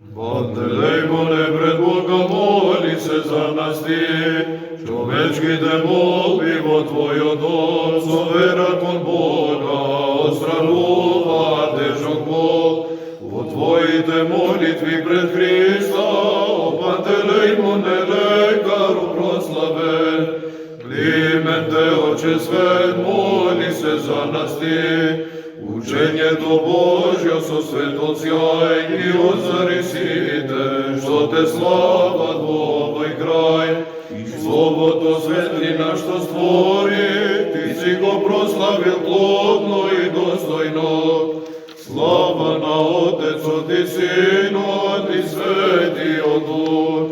Пантелеймоне, пред Бога моли се за нас ти, човечките молби во Твојот дом, со вера кон Бога, отстранува тежок бол. Во Твоите молитви пред Христа, о Пантелеймоне, лекару прославен, Клименте, Отче свет, моли се за нас ти, Учењето Божјо со светот сјај ги озари сите, што те слават во овој крај. И Словото светлина што створи, ти си го прославил плодно и достојно. Слава на Отецот и Синот и Светиот Дух,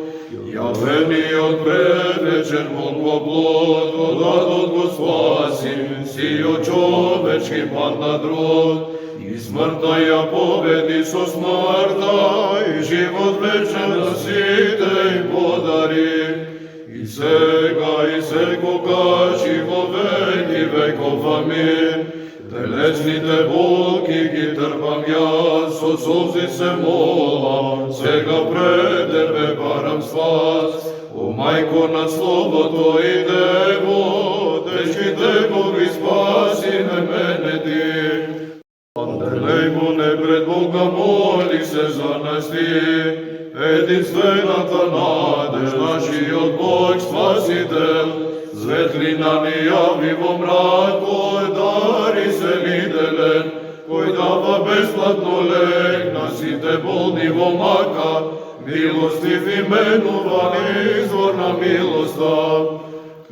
јавениот предвечен Бог во плод, од адот го спаси, сиот човечки пат на друг, и смртта ја победи со смртта, и живот вечен на сите им подари. И сега и секогаш и во веки веков, амин. Телесните болки ги трпам јас, со солзи се молам, сега пред Тебе барам спас. О Мајко на Словото и Дево, тешките боги спаси ме мене ти. Пантелеймоне, пред Бога моли се за нас ти, единствената надеж, нашиот Бог Спасител, светлина ни јави во мрак, кој дари целителен, кој дава бесплатно лек на сите болни во мака, милостив именуван извор на милоста.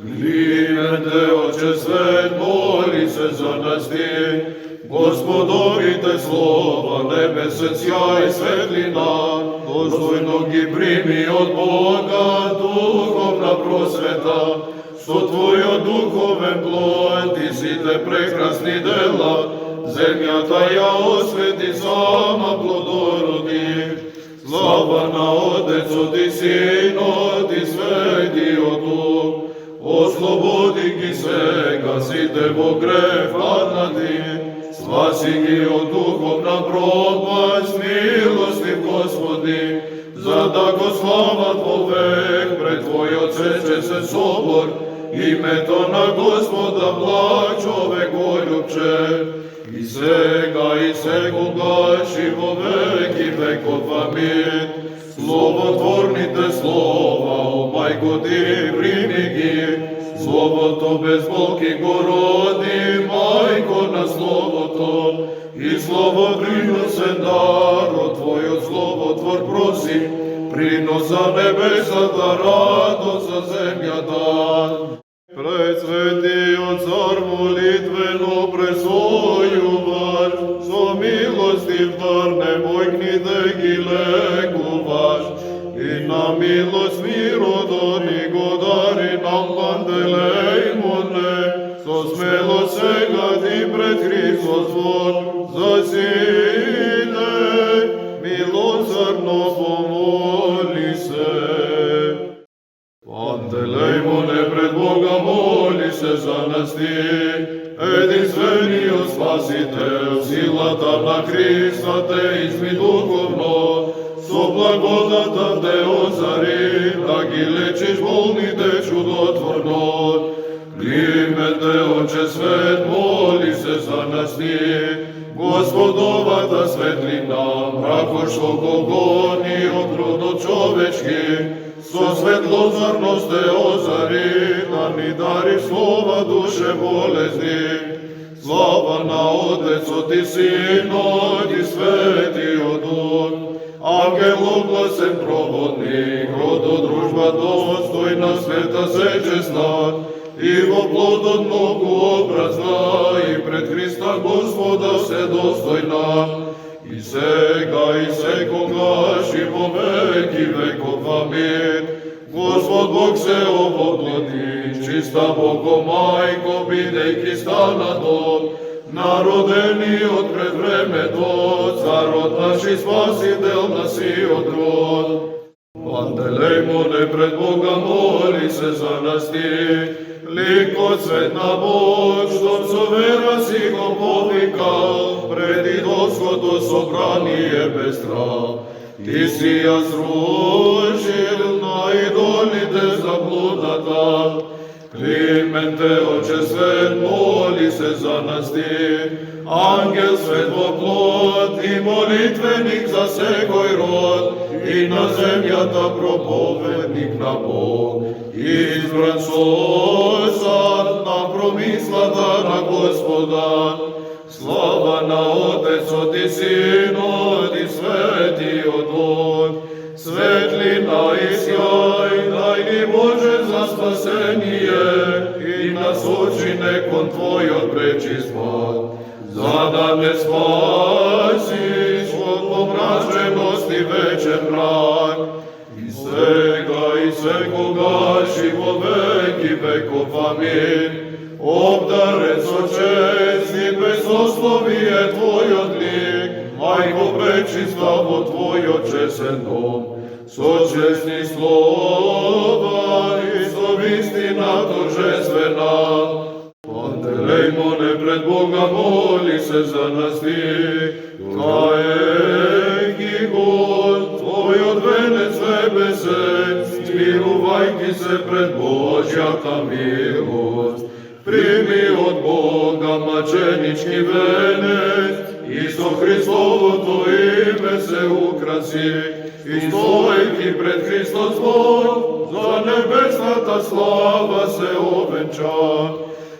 Клименте, Отче свет, моли се за нас ти, Господовите слова, небесен сјај светлина, достојно ги прими од Бога, духовна просвета, со Твојот духовен плод и сите прекрасни дела, земјата ја освети сама плодороди. Слава на Отецот и Синот и Светиот Дух, ослободи ги сега сите во грев паднати, спаси ги од духовна пропаст, милостив Господи, за да го слават вовек пред Твојот светчесен собор, името на Господа благ човек љубче, и сега и секогаш и во веки веков, амин. Словотворните слова, о Мајко ти прими ги, Словото без болки го роди, Мајко на Словото, и Слово приносен дар, од Твојот Словотвор проси, принос за небесата, радост за земјата. Пред светиот цар молитвено пресојуваш, со милостив дар невојкните ги лекуваш, и на милост миродони го дари нам Пантелеймоне, со смелост сега ти пред Христос двор, за сите милосрдно помоли се. Пантелеймоне, пред Бога моли се за нас ти, единствениот Спасител, силата на Христа те изми духовно, со благодата те озари, да ги лечиш болните чудотворно. Клименте, Отче свет, моли се за нас ти, Господовата светлина, мракот што го гони од родот човечки, со светлозорност те озари, да ни дари слова душе болезни. Слава на Отецот и Синот и Светиот Дух, ангелов гласен проводник, родот дружба достојна, света се честна, и во плодот многообразна, и пред Христа Господа се достојна, и сега и секогаш и во веки веков, амин. Господ Бог се овоплоти, чиста Бого Мајко, бидејќи стана дом, народени од пред времето, царот наш и Спасител на сиот род. Пантелеймоне, пред Бога моли се за нас ти, ликот свет на Бог, што со вера си го повикал, пред идолското собрание без страх, Ti si ja srušil na idolite zabludata. Klimente, Oče svet, moli se za nas ti. Angel svet voplot i molitvenik za sekoj rod, i na zemljata propovednik na Bog. Izbran sosan na promislata na Gospoda. Slava na Otec, od i Sin, od i Sveti od Bog. Svetlina i sjaj, daj mi Bože za spasenije, i nas učine kon Tvoj od prečist pad. Za da ne spasiš od pomračenosti večer mrak, i svekoga živo veki vekov, amin. Obdaren so česti, bezoslovije Tvoj odlik, Majko prečista vo Tvoj očesen dom. So čestni slova i so istina торжествена. Pantelejmone pred Boga, moli se za nas ti. Kaegi God, Tvoj odvenec nebesen, smiluvajki se pred Božjata milost. Primi od Boga mačenički venec, Isto Hristovo to ime se ukrasi, i stojki pred Hristos Bog, za nebesnata slava se ovenča.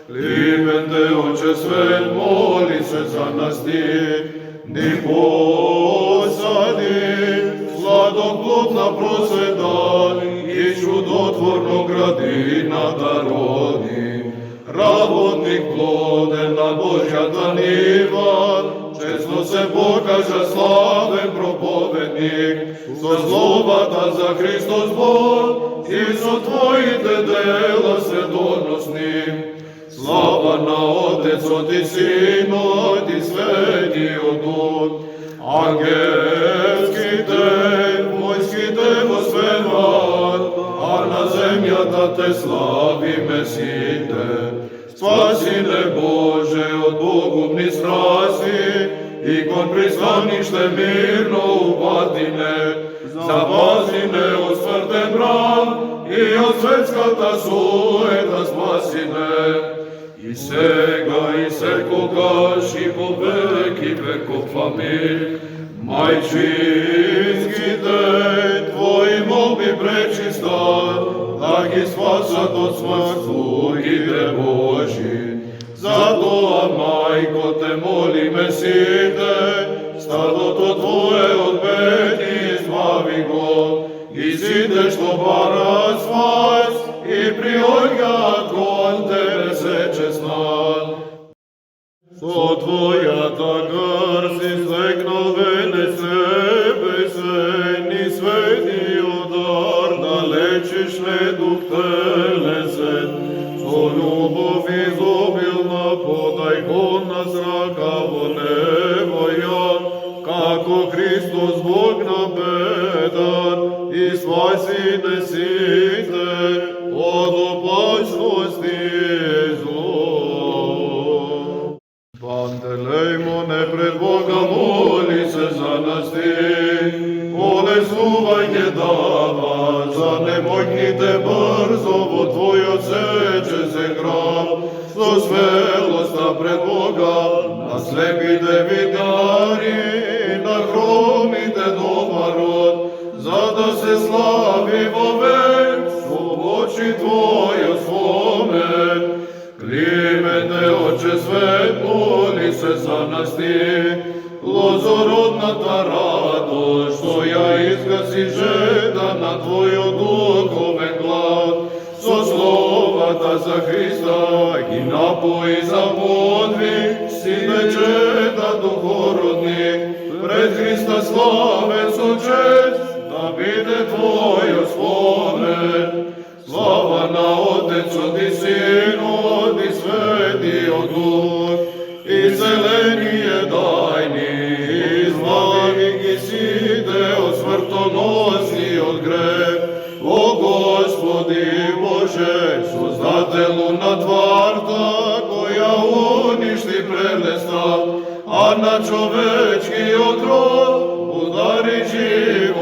Klimente, Oče svet, moli se za nas ti, ni posadi, sladoplodna prosveta, i čudotvorno gradi na darodi. Rabotnik ploden na Božjata niva, često se pokaže slaven propovednik, so zlobata za Hristos Bog, i so Tvojite dela svedonosnim. Slava na Otec, od i Sin, od i Sveti od Bog. Angelski te, vojski te vospevan, a na zemljata te slavi Mesite. Spasine Bože, od pogubni strasti, i kon pristanište mirno upatine, zapazine od smrten bran, i od svetskata sueta spasine. I sega i sekoga živo veki vekov, amin. Majčinski te, Tvoji molbi prečista, da gi spasat od smrtite Boži. Zato, a Majko, te moli Mesite, stado to Tvoje od peti izbavi go, i site što bara spas, i priojga kon Tebe seče snan. So Tvoja ta grsi zleknovene nebesen, i sveti odar da lečiš neduh telesen. So ljubov izobilna podaj kon na zraka vo nevoja, kako Hristos Bog nabedan, i spasi nesite od opasnosti zlo. Pantelejmone pred Boga, moli se za nas ti. Bolesnuvajke dava, zanemojknite brzo vo Tvoj odseče se grab. So svelosta pred Boga, naslepite vidari, nahromite doma rod, da se slavi vovek, u oči Tvoje spomen. Klimente, Oče svet, moli se za nas ti. Lozorodna ta radost, što ja izgasi žeda na Tvojo duhoven glad. So slovata za Hrista i napoji za podvig, sine čeda duhorodnik, pred Hrista slaven so čest, da bide Tvojo spomen. Slava na Otec, od i Sin, od i Sveti od Duh, i zelenije dajni, i zlavik i side od smrtonosni od greh. O Gospodi Bože, Sozdatelju nad varta, koja uništi prelesta, a na čovečki otrov udari život.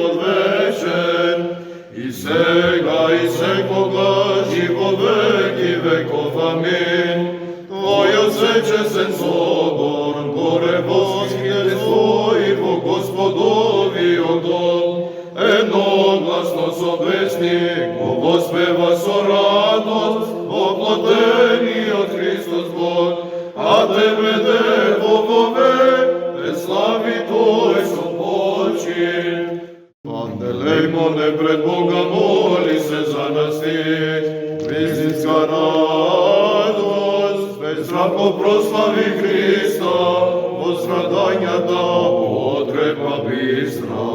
восхите Твоего Господови одол, едногласно собесник, воспева со радость, воплотени от Христос Бог, а Тебе де богове, те слави Той собочи. Пантелеймоне пред Бога моли се за нас ти, визитска радость, без страху прослави Христа, постраданията потреба бистра.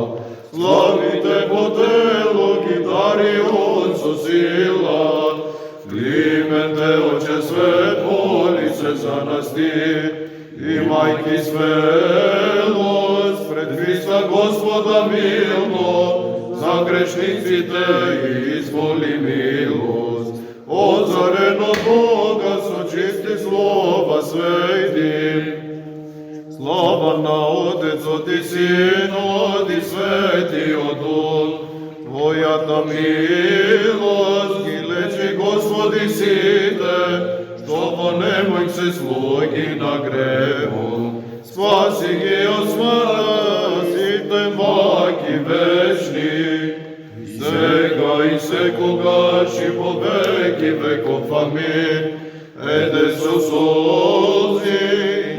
Славите по тело, гитари Он со сила, Клименте, Отче свет, моли се за нас ти, и майки смелост, пред Христа Господа мило, за грешниците изволи милост. Озарен от Бога со чисти слова свети, слава на Отецот и Синот и Светиот Дух, Твоята милост ги лечи Господи сите, що во немој се слуги на греву. Спаси ги од смртта, сите маки вечни, сега и секогаш и по веки веков. Амин. Еде со солзи,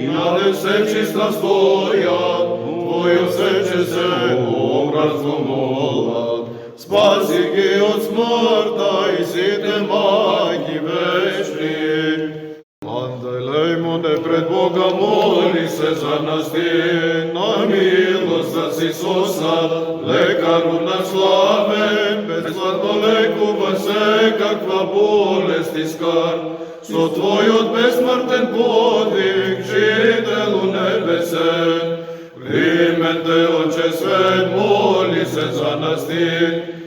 и наде се чиста стоја, Твојо сече се образумола. Спаси ги од смртта и сите маки вечни. Пантелеймоне пред Бога моли се за нас ти, на милост да си сосад, лекару наш славен, безплатно лекува секаква болест и скар. Со Твојот безсмртен подвиг, жителу небесен, Клименте, Отче свет, моли се за нас ти,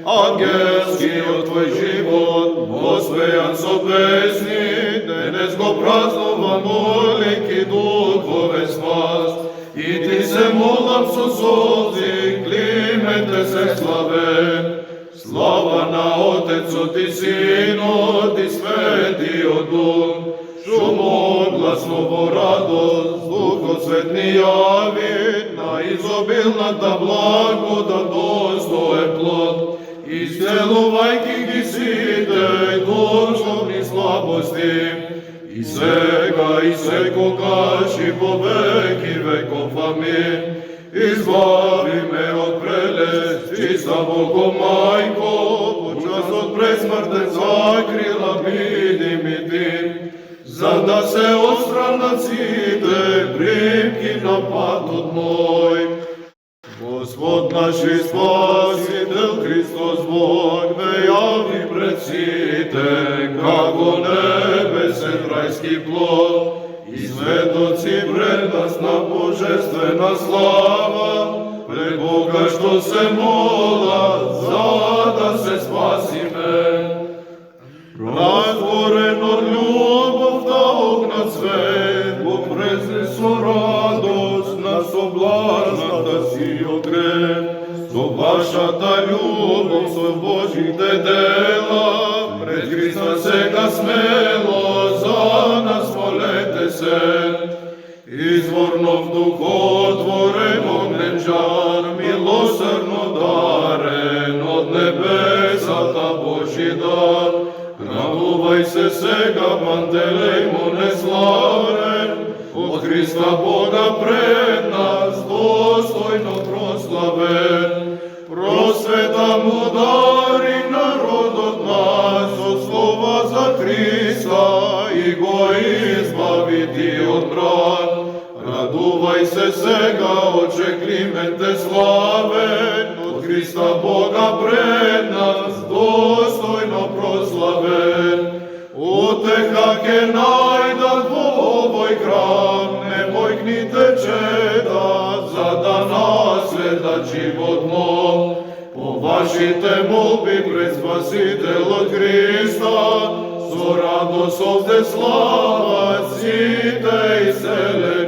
ангелскиот Твој живот, воспејан со песни, денес го празнува моленки духовен спас. И Ти се молам со солзи, Клименте се славен. Слава на Отецот и Синот и Светиот Дух, шумот гласно во радост, Духот свет ни јави, на изобилната благода достоен плод. Исцелувајќи ги сите душовни слабости, и сега и секогаш и по веки веков. Амин. Избави ме од прелест, чиста Бого мајко, во часот пресмртен закрила биди ми ти, за да се отстранат сите примки на патот мој. Господ наш и Спасител Христос Бог ме јави пред сите, како небесен рајски плод, и светоци пред нас на божествена слава, пред Бога што се мола, за да се спасиме. Разгорен од љубовта огнат свет, Бог презре со радост на соблазната си огрев. Со вашата љубов, со Божите дела, пред Христа сега смело за нас молете се. Изворно вдухотворен огнен жар, милосрдно дарен од небесата Божи дар. Радувај се сега, Пантелеймоне славен, од Христа Бога пред нас достојно прославен. Просвета му дари народот наш, од слова за Христа и го избави ти од мрак. Радувај се сега, Отче Клименте славен, од Христа Бога пред нас достојно прославен. Утеха ке најдат во овој храм, немојкните чеда, за да наследат живот нов. По вашите молби пред Спасителот Христа, со радост овде слава сите и селе.